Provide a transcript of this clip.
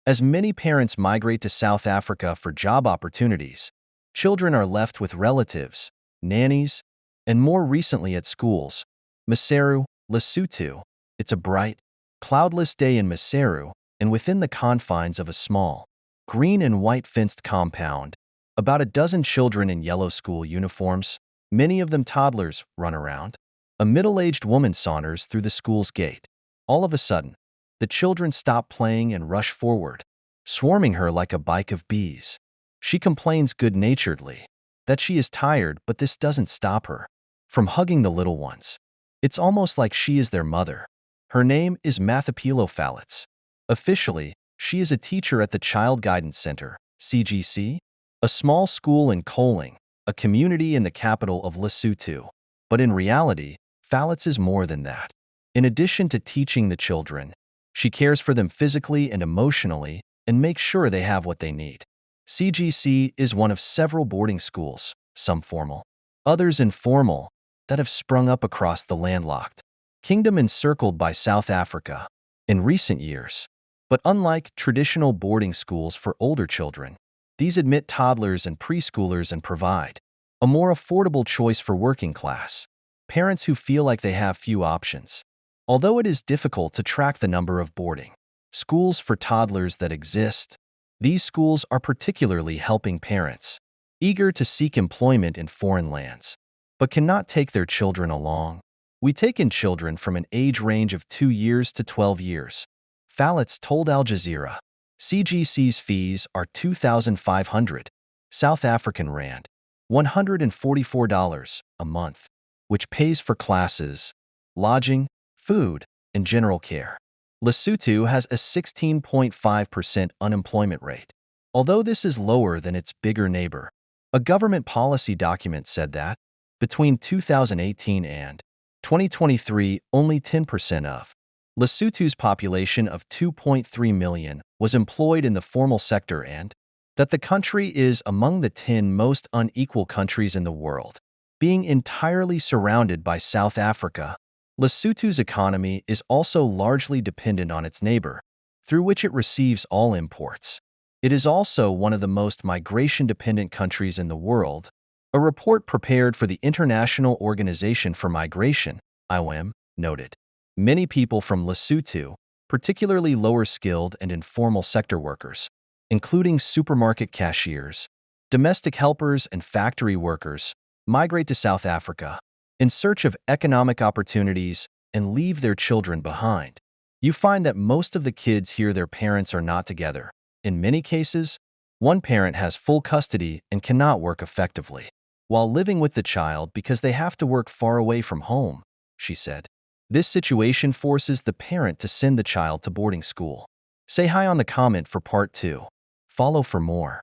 As many parents migrate to South Africa for job opportunities, children are left with relatives, nannies, and more recently at schools. Maseru, Lesotho. It's a bright, cloudless day in Maseru, and within the confines of a small, green and white fenced compound, about a dozen children in yellow school uniforms, many of them toddlers, run around. A middle-aged woman saunters through the school's gate. All of a sudden, the children stop playing and rush forward, swarming her like a bike of bees. She complains good-naturedly that she is tired, but this doesn't stop her from hugging the little ones. It's almost like she is their mother. Her name is MATHAPELO Phalatse. Officially, she is a teacher at the Child Guidance Center, CGC, a small school in Koling, a community in the capital of Lesotho. But in reality, Phalatse is more than that. In addition to teaching the children, she cares for them physically and emotionally and makes sure they have what they need. CGC is one of several boarding schools, some formal, others informal, that have sprung up across the landlocked kingdom encircled by South Africa in recent years. But unlike traditional boarding schools for older children, these admit toddlers and preschoolers and provide a more affordable choice for working class parents who feel like they have few options. Although it is difficult to track the number of boarding schools for toddlers that exist, these schools are particularly helping parents eager to seek employment in foreign lands, but cannot take their children along. We take in children from an age range of 2 years to 12 years, Phalatse told Al Jazeera. CGC's fees are 2,500 South African Rand, $144 a month, which pays for classes, lodging, food, and general care. Lesotho has a 16.5% unemployment rate. Although this is lower than its bigger neighbor, a government policy document said that between 2018 and 2023, only 10% of Lesotho's population of 2.3 million was employed in the formal sector and that the country is among the 10 most unequal countries in the world. Being entirely surrounded by South Africa, Lesotho's economy is also largely dependent on its neighbor, through which it receives all imports. It is also one of the most migration-dependent countries in the world. A report prepared for the International Organization for Migration, IOM, noted. Many people from Lesotho, particularly lower-skilled and informal sector workers, including supermarket cashiers, domestic helpers, and factory workers, migrate to South Africa in search of economic opportunities and leave their children behind. You find that most of the kids here, their parents are not together. In many cases, one parent has full custody and cannot work effectively while living with the child because they have to work far away from home, she said. This situation forces the parent to send the child to boarding school. Say hi on the comment for part 2. Follow for more.